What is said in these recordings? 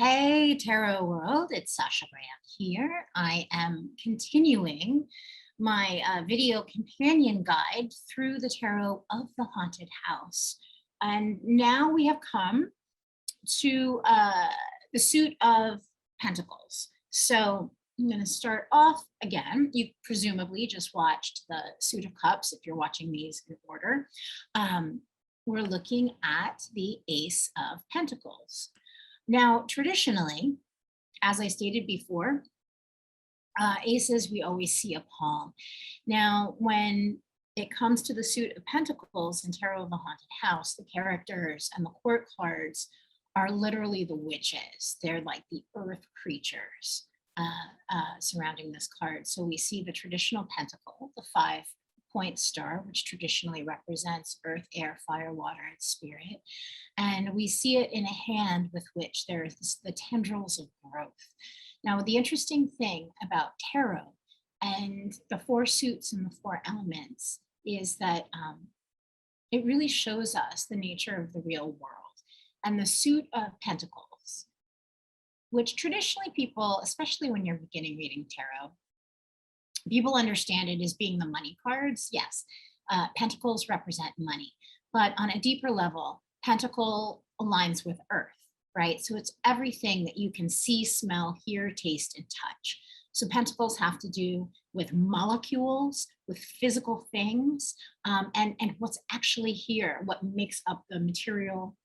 Hey, Tarot World, it's Sasha Grant here. I am continuing my video companion guide through the Tarot of the Haunted House. And now we have come to the Suit of Pentacles. So I'm going to start off again. You presumably just watched the Suit of Cups if you're watching these in order. We're looking at the Ace of Pentacles. Now, traditionally, as I stated before, aces, we always see a palm. Now, when it comes to the Suit of Pentacles in Tarot of the Haunted House, the characters and the court cards are literally the witches. They're like the earth creatures surrounding this card. So we see the traditional pentacle, the 5-point star, which traditionally represents earth, air, fire, water, and spirit. And we see it in a hand with which there's the tendrils of growth. Now, the interesting thing about tarot and the 4 suits and the 4 elements is that it really shows us the nature of the real world. And the Suit of Pentacles, which traditionally people, especially when you're beginning reading tarot, people understand it as being the money cards. Yes, pentacles represent money, but on a deeper level, pentacle aligns with earth, right? So it's everything that you can see, smell, hear, taste, and touch. So pentacles have to do with molecules, with physical things, and what's actually here, what makes up the material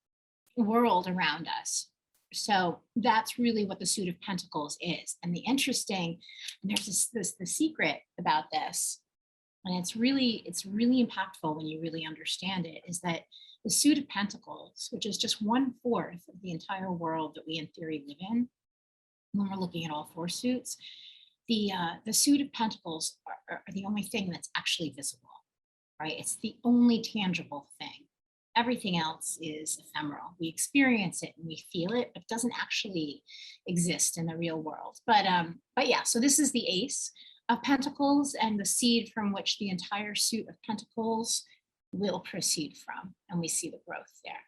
world around us. So that's really what the Suit of Pentacles is. And the interesting, and there's the secret about this, and it's really impactful when you really understand it, is that the Suit of Pentacles, which is just 1/4 of the entire world that we in theory live in, when we're looking at all 4 suits, the Suit of Pentacles are the only thing that's actually visible, right? It's the only tangible thing. Everything else is ephemeral. We experience it and we feel it, but it doesn't actually exist in the real world. But yeah, so this is the Ace of Pentacles and the seed from which the entire Suit of Pentacles will proceed from. And we see the growth there.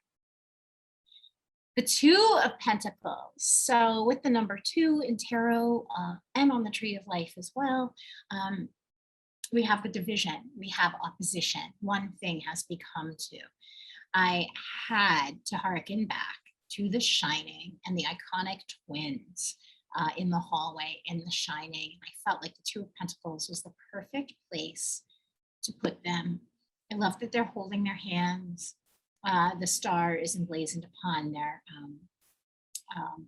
The 2 of Pentacles. So with the number 2 in tarot and on the Tree of Life as well, we have the division, we have opposition. One thing has become 2. I had to hearken back to The Shining and the iconic twins in the hallway in The Shining. I felt like the 2 of Pentacles was the perfect place to put them. I love that they're holding their hands. The star is emblazoned upon their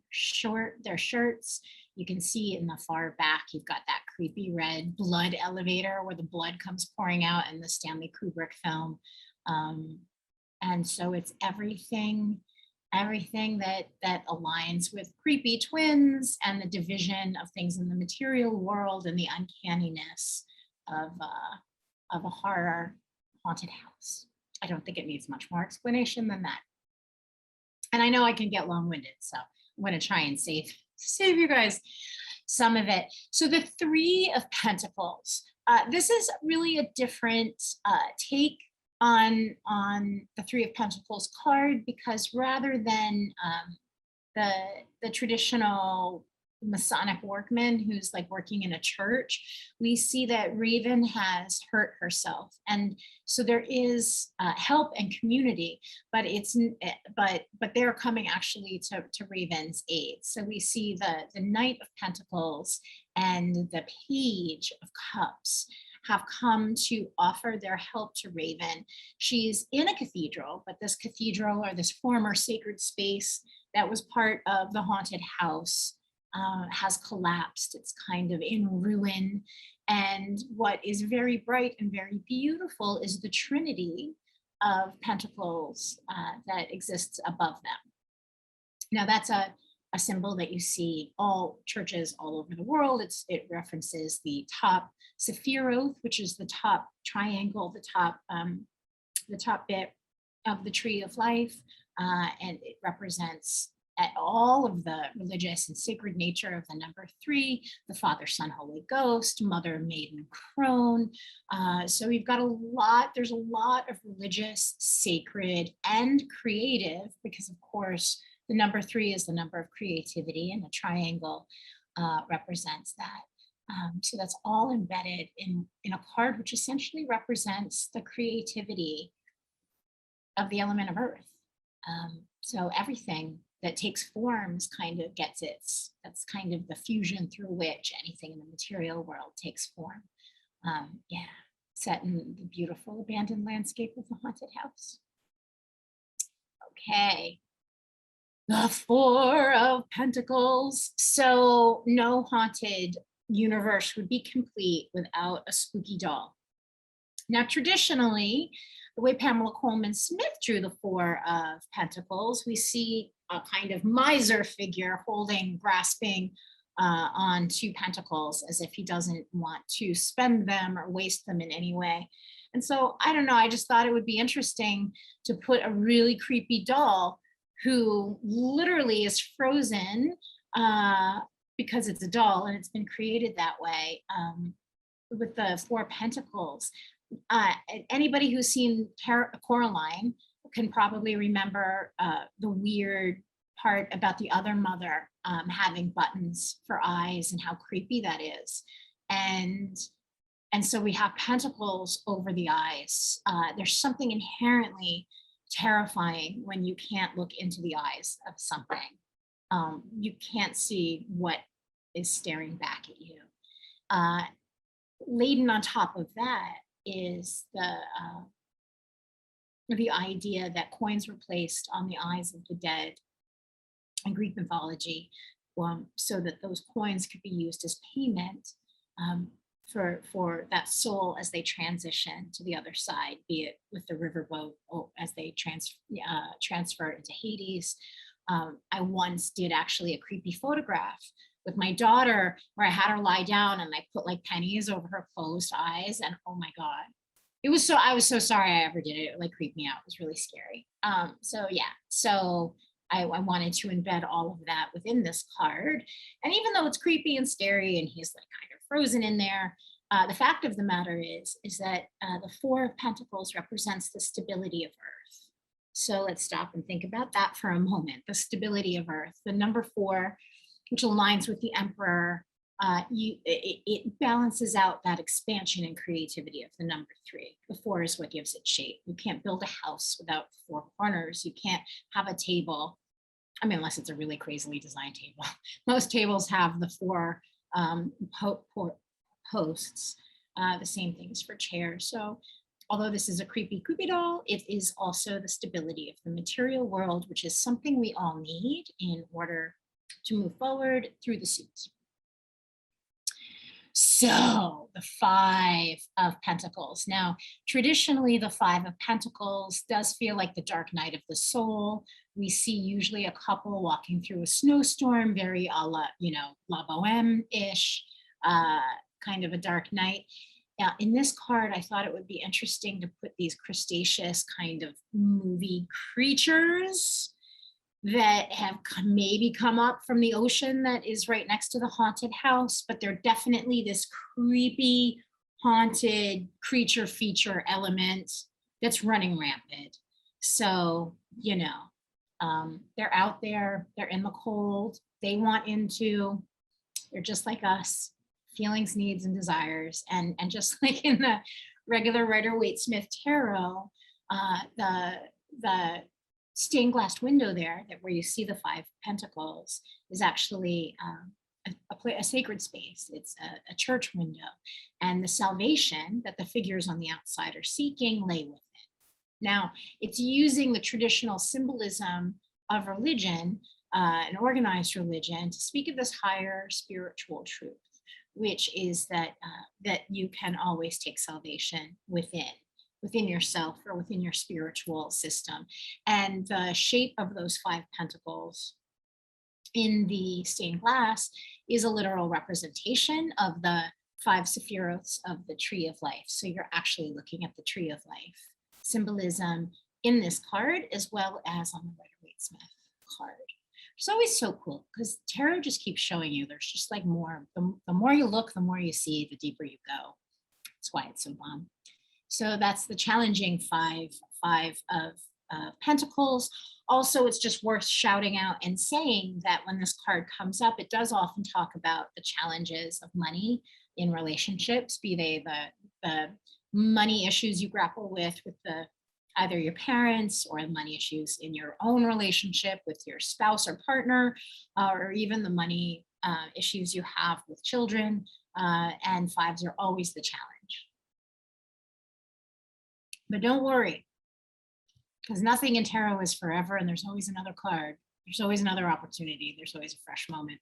shirts. You can see in the far back, you've got that creepy red blood elevator where the blood comes pouring out in the Stanley Kubrick film. And so it's everything that aligns with creepy twins and the division of things in the material world and the uncanniness of a horror haunted house. I don't think it needs much more explanation than that. And I know I can get long-winded, so I'm going to try and save you guys some of it. So the 3 of Pentacles, this is really a different take on the 3 of Pentacles card, because rather than the traditional Masonic workman who's like working in a church, we see that Raven has hurt herself, and so there is help and community, but they're coming actually to Raven's aid. So we see the Knight of Pentacles and the Page of Cups have come to offer their help to Raven. She's in a cathedral, but this cathedral, or this former sacred space that was part of the haunted house, has collapsed. It's kind of in ruin. And what is very bright and very beautiful is the Trinity of Pentacles that exists above them. Now that's a symbol that you see all churches all over the world. It references the top Sephiroth, which is the top triangle, the top bit of the Tree of Life, and it represents all of the religious and sacred nature of the number 3, the Father, Son, Holy Ghost, Mother, Maiden, Crone. So we've got there's a lot of religious, sacred, and creative, because of course, The number 3 is the number of creativity, and the triangle represents that. So that's all embedded in a card, which essentially represents the creativity of the element of earth. So everything that takes forms kind of gets that's kind of the fusion through which anything in the material world takes form. Yeah, set in the beautiful abandoned landscape of the haunted house. Okay, the 4 of Pentacles. So no haunted universe would be complete without a spooky doll. Now, traditionally, the way Pamela Coleman Smith drew the 4 of Pentacles, we see a kind of miser figure grasping on 2 pentacles as if he doesn't want to spend them or waste them in any way. And so, I don't know, I just thought it would be interesting to put a really creepy doll who literally is frozen because it's a doll and it's been created that way, with the 4 pentacles. Anybody who's seen Coraline can probably remember the weird part about the other mother having buttons for eyes and how creepy that is. And so we have pentacles over the eyes. There's something inherently terrifying when you can't look into the eyes of something. You can't see what is staring back at you. Laden on top of that is the idea that coins were placed on the eyes of the dead in Greek mythology, so that those coins could be used as payment for that soul as they transition to the other side, be it with the riverboat or as they transfer into Hades. I once did actually a creepy photograph with my daughter where I had her lie down and I put like pennies over her closed eyes, and oh my God, I was so sorry I ever did it. It like creeped me out. It was really scary. So yeah, so I wanted to embed all of that within this card. And even though it's creepy and scary and he's like kind of frozen in there, the fact of the matter is that the 4 of Pentacles represents the stability of earth. So let's stop and think about that for a moment. The stability of earth. The number 4, which aligns with the Emperor, it balances out that expansion and creativity of the number 3. The 4 is what gives it shape. You can't build a house without 4 corners. You can't have a table, I mean, unless it's a really crazily designed table. Most tables have the 4 posts. The same things for chairs. So although this is a creepy doll, it is also the stability of the material world, which is something we all need in order to move forward through the suit. So the 5 of Pentacles. Now, traditionally, the 5 of Pentacles does feel like the dark night of the soul. We see usually a couple walking through a snowstorm, very a la, La Boheme-ish, kind of a dark night. Now, in this card, I thought it would be interesting to put these crustaceous kind of movie creatures that have maybe come up from the ocean that is right next to the haunted house, but they're definitely this creepy haunted creature feature element that's running rampant. So, they're out there, they're in the cold, they're just like us, feelings, needs, and desires. And just like in the regular Rider-Waite-Smith tarot, the stained glass window there, where you see the 5 pentacles, is actually a sacred space. It's a church window, and the salvation that the figures on the outside are seeking lay with it. Now, it's using the traditional symbolism of religion, an organized religion, to speak of this higher spiritual truth, which is that you can always take salvation within yourself or within your spiritual system. And the shape of those 5 pentacles in the stained glass is a literal representation of the 5 sephiroths of the tree of life. So you're actually looking at the tree of life symbolism in this card, as well as on the Rider-Waite-Smith card. It's always so cool because tarot just keeps showing you there's just like more. The more you look, the more you see, the deeper you go. That's why it's so bomb. So that's the challenging 5 of Pentacles. Also, it's just worth shouting out and saying that when this card comes up, it does often talk about the challenges of money in relationships, be they the money issues you grapple with the either your parents, or the money issues in your own relationship with your spouse or partner, or even the money issues you have with children. And fives are always the challenge. But don't worry, because nothing in tarot is forever, and there's always another card. There's always another opportunity. There's always a fresh moment.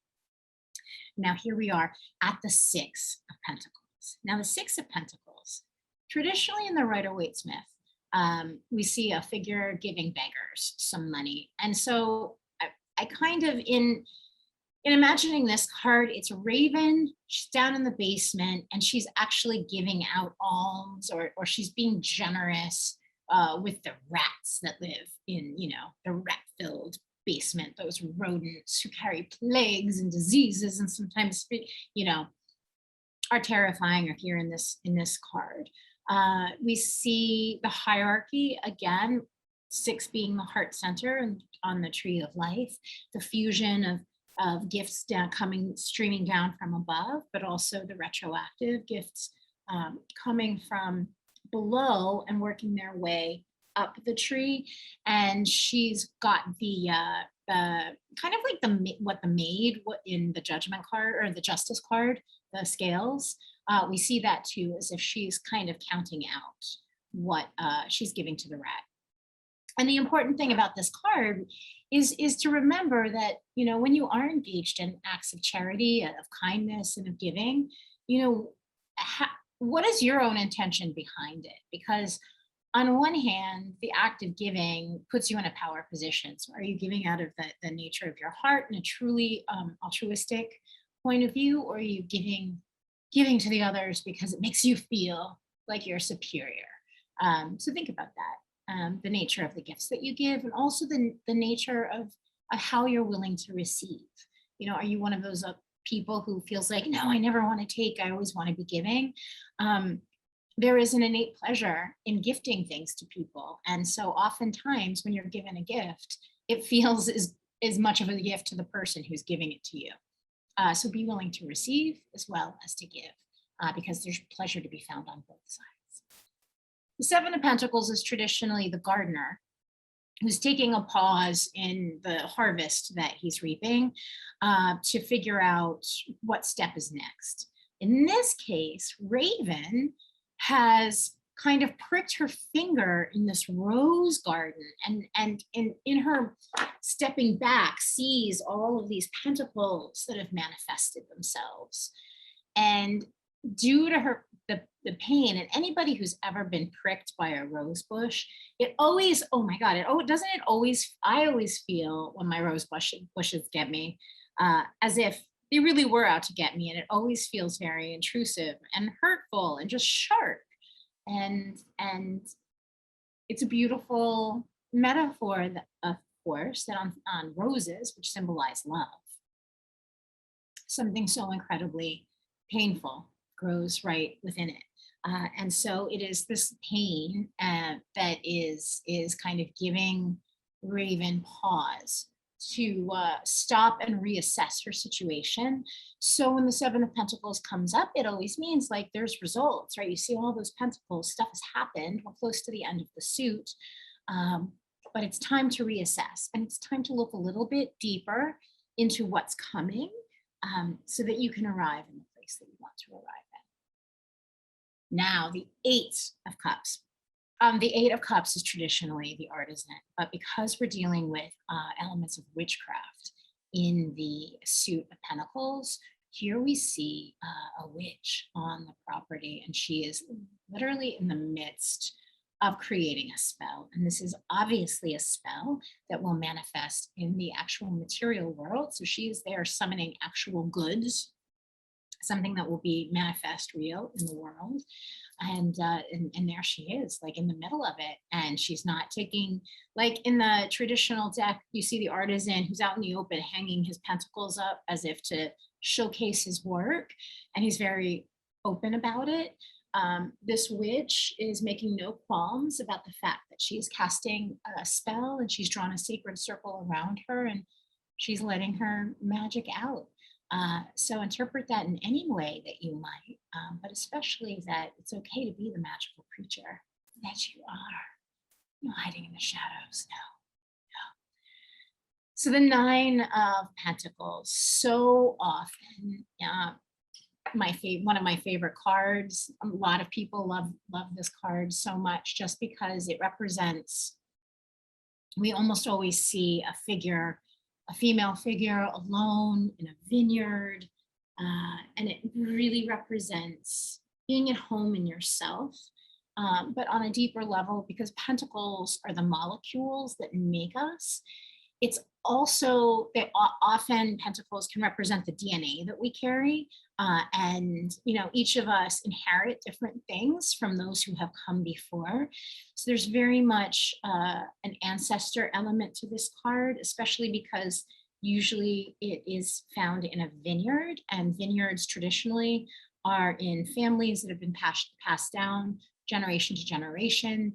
Now here we are at the Six of Pentacles. Now the Six of Pentacles, traditionally in the Rider-Waite-Smith, we see a figure giving beggars some money. And so I kind of, in imagining this card, it's a raven, she's down in the basement, and she's actually giving out alms, or she's being generous with the rats that live in, the rat-filled basement, those rodents who carry plagues and diseases and sometimes, are terrifying, or here in this card. We see the hierarchy again, six being the heart center and on the tree of life, the fusion of gifts streaming down from above, but also the retroactive gifts coming from below and working their way up the tree. And she's got the kind of like what in the judgment card or the justice card, the scales. We see that too, as if she's kind of counting out what she's giving to the rat. And the important thing about this card is to remember that, when you are engaged in acts of charity, of kindness, and of giving, what is your own intention behind it? Because on one hand, the act of giving puts you in a power position. So are you giving out of the nature of your heart in a truly altruistic point of view, or are you giving to the others because it makes you feel like you're superior? So think about that, the nature of the gifts that you give, and also the nature of how you're willing to receive. Are you one of those people who feels like, no, I never want to take, I always want to be giving? There is an innate pleasure in gifting things to people. And so oftentimes when you're given a gift, it feels as much of a gift to the person who's giving it to you. So be willing to receive as well as to give, because there's pleasure to be found on both sides. The Seven of Pentacles is traditionally the gardener who's taking a pause in the harvest that he's reaping to figure out what step is next. In this case, Raven has kind of pricked her finger in this rose garden, and in her stepping back sees all of these pentacles that have manifested themselves. And due to the pain, and anybody who's ever been pricked by a rose bush, it always, oh my God, I always feel when my rose bushes get me, as if they really were out to get me. And it always feels very intrusive and hurtful and just sharp. And it's a beautiful metaphor, of course, that on roses, which symbolize love, something so incredibly painful grows right within it. And so it is this pain that is kind of giving Raven pause to stop and reassess her situation. So when the Seven of Pentacles comes up, it always means like there's results, right? You see all those pentacles, stuff has happened, we're close to the end of the suit, but it's time to reassess, and it's time to look a little bit deeper into what's coming, so that you can arrive in the place that you want to arrive at. Now, the Eight of Cups. The Eight of Cups is traditionally the artisan, but because we're dealing with elements of witchcraft in the Suit of Pentacles, here we see a witch on the property, and she is literally in the midst of creating a spell. And this is obviously a spell that will manifest in the actual material world. So she is there summoning actual goods, something that will be manifest real in the world. And there she is, like in the middle of it. And she's not taking, like in the traditional deck, you see the artisan who's out in the open hanging his pentacles up as if to showcase his work. And he's very open about it. This witch is making no qualms about the fact that she is casting a spell and she's drawn a sacred circle around her and she's letting her magic out. So interpret that in any way that you might, but especially that it's okay to be the magical creature that you are. No hiding in the shadows. No, no. So the Nine of Pentacles, so often, one of my favorite cards. A lot of people love this card so much just because it represents, we almost always see a figure, a female figure alone in a vineyard, and it really represents being at home in yourself, but on a deeper level, because pentacles are the molecules that make us. It's also, often pentacles can represent the DNA that we carry. And, each of us inherit different things from those who have come before. So there's very much an ancestor element to this card, especially because usually it is found in a vineyard, and vineyards traditionally are in families that have been passed down generation to generation.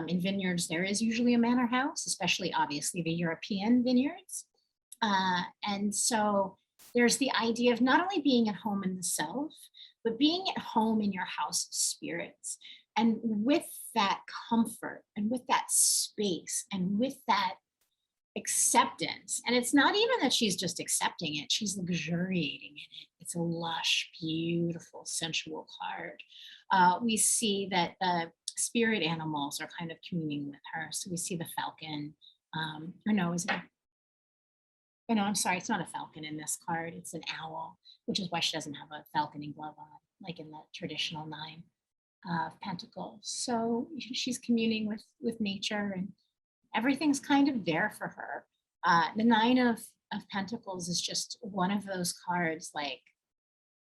In vineyards, there is usually a manor house, especially obviously the European vineyards. And so there's the idea of not only being at home in the self, but being at home in your house of spirits. And with that comfort and with that space and with that acceptance, and it's not even that she's just accepting it, she's luxuriating in it. It's a lush, beautiful, sensual card. We see that the spirit animals are kind of communing with her. So we see the falcon, or no, is it? Oh, no, I'm sorry, it's not a falcon in this card. It's an owl, which is why she doesn't have a falconing glove on, like in the traditional Nine of Pentacles. So she's communing with nature, and everything's kind of there for her. The Nine of Pentacles is just one of those cards, like,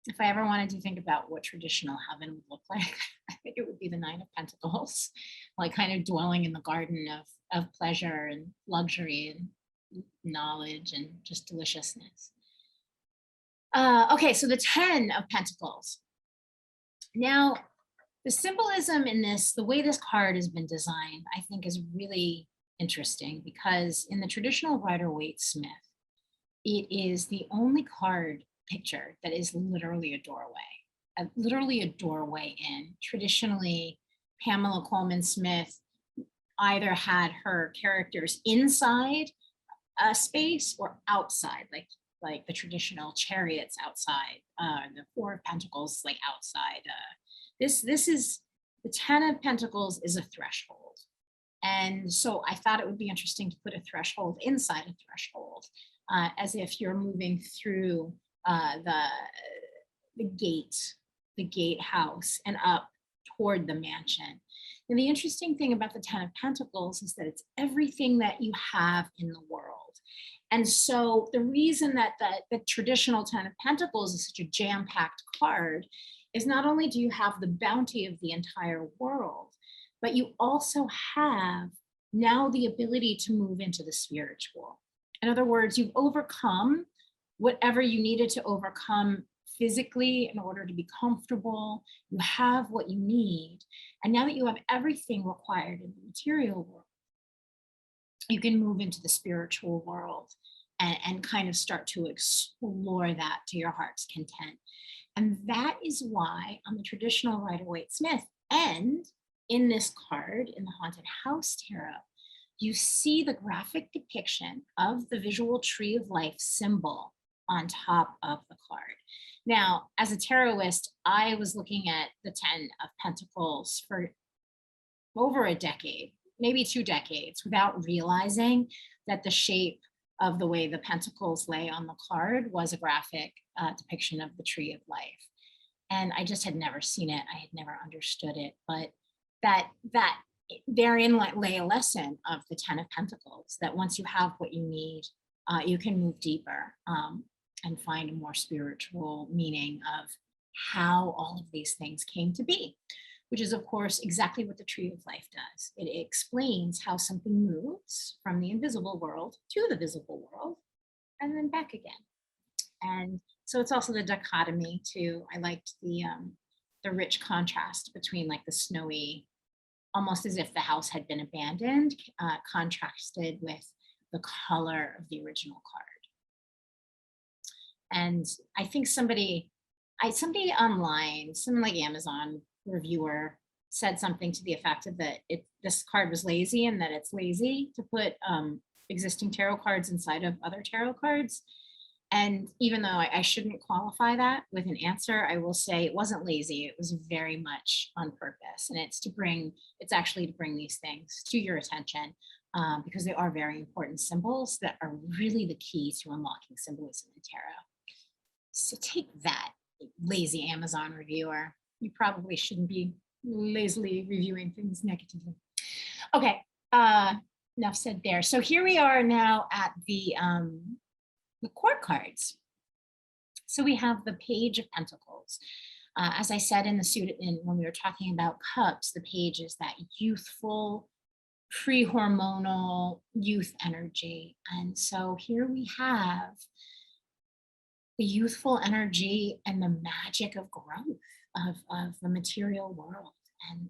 if I ever wanted to think about what traditional heaven would look like, I think it would be the Nine of Pentacles, like kind of dwelling in the garden of pleasure and luxury and knowledge and just deliciousness. Okay, so the 10 of Pentacles. Now, the symbolism in this, the way this card has been designed, I think is really interesting, because in the traditional Rider-Waite-Smith, it is the only card picture that is literally a doorway in. Traditionally, Pamela Coleman Smith either had her characters inside a space or outside, like the traditional Chariots outside, the Four of Pentacles like outside. This is the 10 of Pentacles is a threshold, and so I thought it would be interesting to put a threshold inside a threshold, as if you're moving through the gatehouse and up toward the mansion. And the interesting thing about the 10 of Pentacles is that it's everything that you have in the world. And so the reason that the traditional 10 of Pentacles is such a jam-packed card is not only do you have the bounty of the entire world, but you also have now the ability to move into the spiritual. In other words, you've overcome whatever you needed to overcome physically in order to be comfortable. You have what you need. And now that you have everything required in the material world, you can move into the spiritual world and kind of start to explore that to your heart's content. And that is why on the traditional Rider-Waite-Smith and in this card, in the Haunted House Tarot, you see the graphic depiction of the visual tree of life symbol on top of the card. Now, as a tarotist, I was looking at the 10 of Pentacles for over a decade, maybe 2 decades, without realizing that the shape of the way the pentacles lay on the card was a graphic depiction of the tree of life. And I just had never seen it. I had never understood it, but that therein lay a lesson of the 10 of Pentacles, that once you have what you need, you can move deeper and find a more spiritual meaning of how all of these things came to be, which is, of course, exactly what the tree of life does. It explains how something moves from the invisible world to the visible world and then back again. And so it's also the dichotomy too. I liked the the rich contrast between like the snowy, almost as if the house had been abandoned, contrasted with the color of the original card. And I think somebody online, someone like Amazon reviewer, said something to the effect of that this card was lazy, and that it's lazy to put existing tarot cards inside of other tarot cards. And even though I shouldn't qualify that with an answer, I will say it wasn't lazy. It was very much on purpose. And it's actually to bring these things to your attention, because they are very important symbols that are really the key to unlocking symbolism in tarot. So take that, lazy Amazon reviewer. You probably shouldn't be lazily reviewing things negatively. Okay, enough said there. So here we are now at the court cards. So we have the Page of Pentacles. As I said in when we were talking about cups, the page is that youthful, pre-hormonal youth energy. And so here we have the youthful energy and the magic of growth of the material world.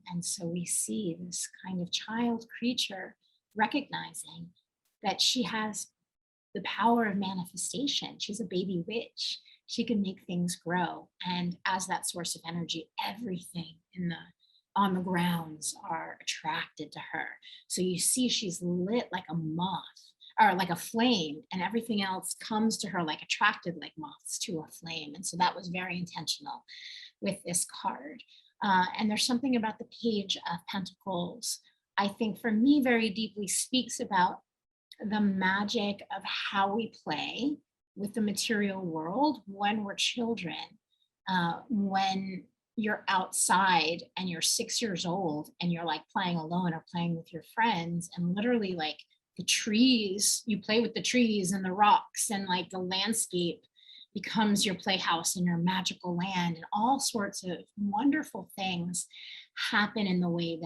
And so we see this kind of child creature recognizing that she has the power of manifestation. She's a baby witch. She can make things grow. And as that source of energy, everything on the grounds are attracted to her. So you see she's lit like a moth, or like a flame, and everything else comes to her like attracted like moths to a flame. And so that was very intentional with this card. And there's something about the Page of Pentacles, I think for me very deeply speaks about the magic of how we play with the material world when we're children. When you're outside and you're 6 years old and you're like playing alone or playing with your friends, and literally like the trees, you play with the trees and the rocks, and like the landscape becomes your playhouse and your magical land, and all sorts of wonderful things happen in the way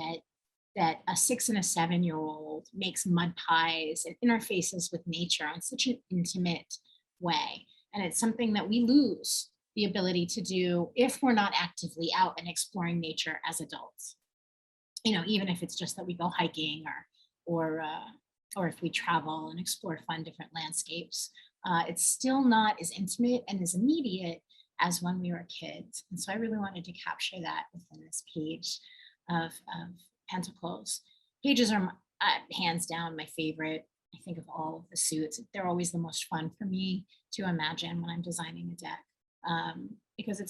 that a 6 and a 7-year-old makes mud pies and interfaces with nature on such an intimate way. And it's something that we lose the ability to do if we're not actively out and exploring nature as adults. Even if it's just that we go hiking or if we travel and explore fun different landscapes, it's still not as intimate and as immediate as when we were kids. And so I really wanted to capture that within this Page of Pentacles. Pages are hands down my favorite, I think, of all of the suits. They're always the most fun for me to imagine when I'm designing a deck, because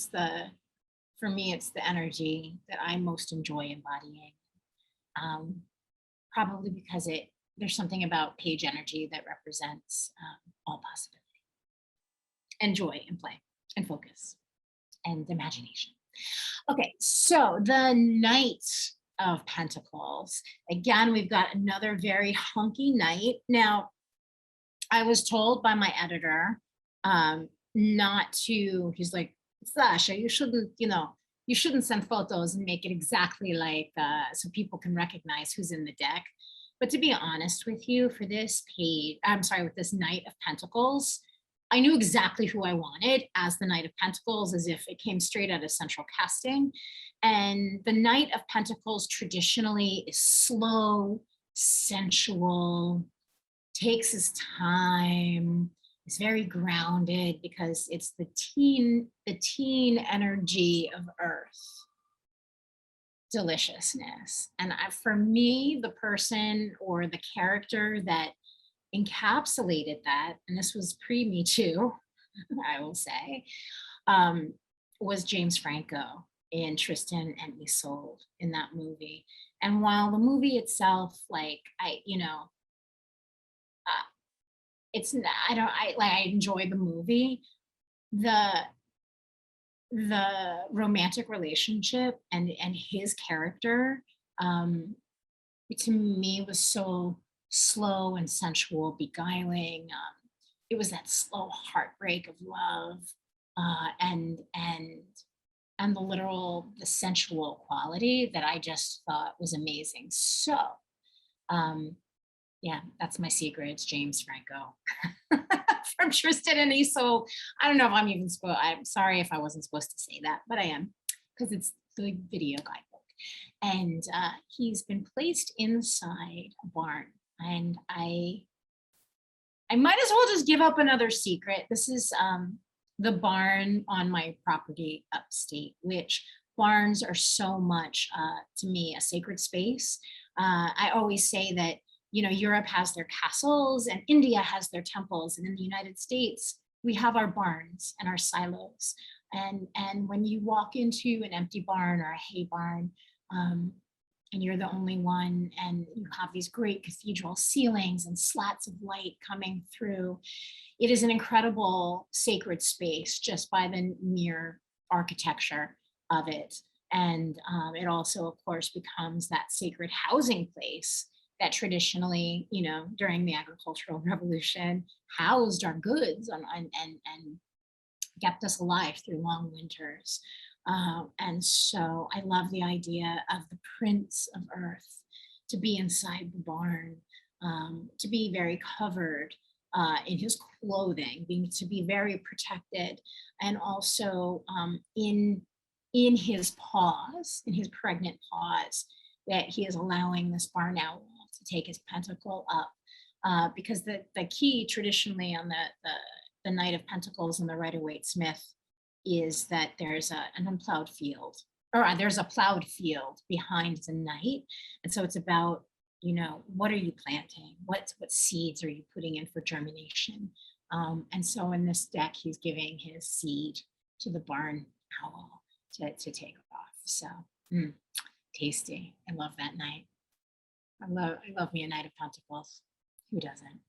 for me, it's the energy that I most enjoy embodying. Probably because there's something about page energy that represents all possibility and joy and play and focus and imagination. Okay, so the Knight of Pentacles. Again, we've got another very hunky knight. Now, I was told by my editor not to, he's like, Sasha, you shouldn't send photos and make it exactly like, so people can recognize who's in the deck. But to be honest with you, for this page, with this Knight of Pentacles, I knew exactly who I wanted as the Knight of Pentacles, as if it came straight out of central casting. And the Knight of Pentacles traditionally is slow, sensual, takes his time, is very grounded, because it's the teen energy of earth. Deliciousness. And for me, the person or the character that encapsulated that, and this was pre-Me Too, I will say, was James Franco in Tristan and Isolde in that movie. And while the movie itself, I enjoy the movie, the romantic relationship and his character, to me, was so slow and sensual, beguiling. It was that slow heartbreak of love, and the sensual quality that I just thought was amazing. So yeah, that's my secret. It's James Franco from Tristan and Isolde. I don't know if I'm sorry if I wasn't supposed to say that, but I am, because it's the video guidebook. And he's been placed inside a barn. And I might as well just give up another secret. This is the barn on my property upstate, which barns are so much, to me, a sacred space. I always say that, you know, Europe has their castles and India has their temples. And in the United States, we have our barns and our silos. And when you walk into an empty barn or a hay barn, and you're the only one, and you have these great cathedral ceilings and slats of light coming through, it is an incredible sacred space just by the mere architecture of it. And it also, of course, becomes that sacred housing place that traditionally, you know, during the agricultural revolution, housed our goods and kept us alive through long winters. And so I love the idea of the Prince of Earth to be inside the barn, to be very covered in his clothing, to be very protected, and also in his paws, in his pregnant paws, that he is allowing this barn owl to take his pentacle up. Because the key traditionally on the Knight of Pentacles and the Rider-Waite Smith is that there's an unplowed field, or there's a plowed field behind the Knight. And so it's about, you know, what are you planting? What seeds are you putting in for germination? And so in this deck, he's giving his seed to the barn owl to take off. So tasty. I love that Knight. I love me a Knight of Pentacles. Who doesn't?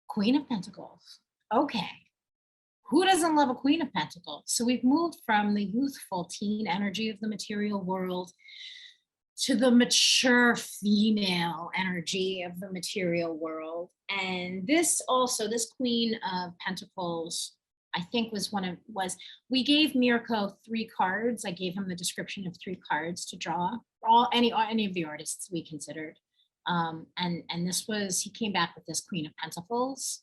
Queen of Pentacles. Okay. Who doesn't love a Queen of Pentacles? So we've moved from the youthful teen energy of the material world to the mature female energy of the material world. And this Queen of Pentacles, I think we gave Mirko 3 cards. I gave him the description of 3 cards to draw, any of the artists we considered. And he came back with this Queen of Pentacles,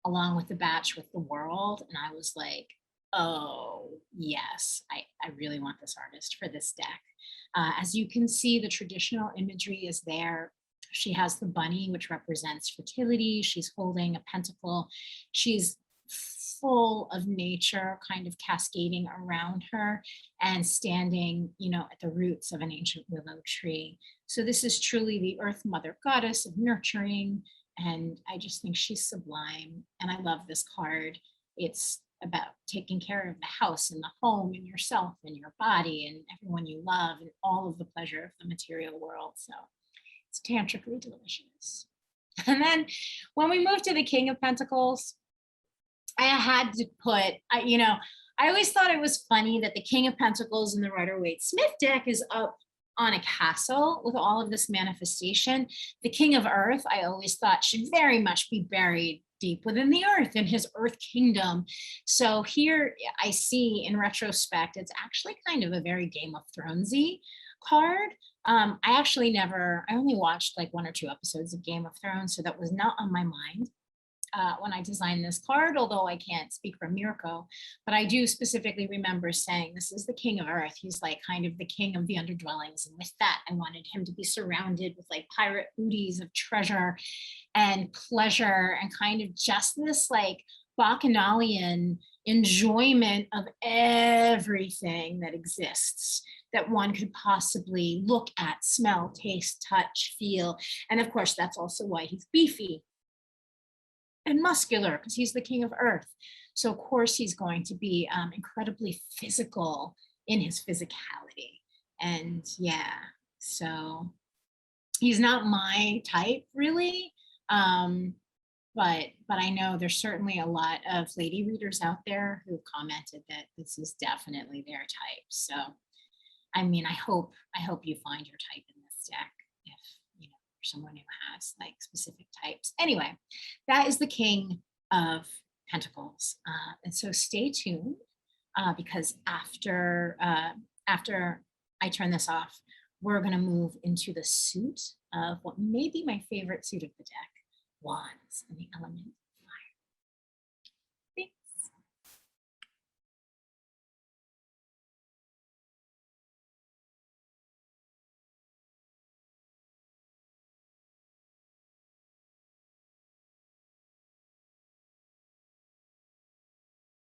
along with the batch with the world. And I was like, oh yes, I really want this artist for this deck. As you can see, the traditional imagery is there. She has the bunny, which represents fertility. She's holding a pentacle. She's full of nature kind of cascading around her and standing, you know, at the roots of an ancient willow tree. So this is truly the Earth Mother Goddess of nurturing. And I just think she's sublime. And I love this card. It's about taking care of the house and the home and yourself and your body and everyone you love and all of the pleasure of the material world. So it's tantrically delicious. And then when we move to the King of Pentacles, I had to put, I always thought it was funny that the King of Pentacles in the Rider-Waite Smith deck is up on a castle with all of this manifestation. The King of Earth, I always thought, should very much be buried deep within the earth, in his earth kingdom. So here I see in retrospect, it's actually kind of a very Game of Thronesy card. I only watched like 1 or 2 episodes of Game of Thrones, so that was not on my mind when I designed this card, although I can't speak for Mirko, but I do specifically remember saying, this is the King of Earth. He's like kind of the king of the underdwellings. And with that, I wanted him to be surrounded with like pirate booties of treasure and pleasure and kind of just this like bacchanalian enjoyment of everything that exists that one could possibly look at, smell, taste, touch, feel. And of course, that's also why he's beefy and muscular, because he's the King of Earth. So of course he's going to be incredibly physical in his physicality. And yeah, so he's not my type really. But I know there's certainly a lot of lady readers out there who commented that this is definitely their type. So, I mean, I hope you find your type in this deck, if you know you're someone who has like specific types. Anyway, that is the King of Pentacles, and so stay tuned because after I turn this off, we're going to move into the suit of what may be my favorite suit of the deck. Wands and the element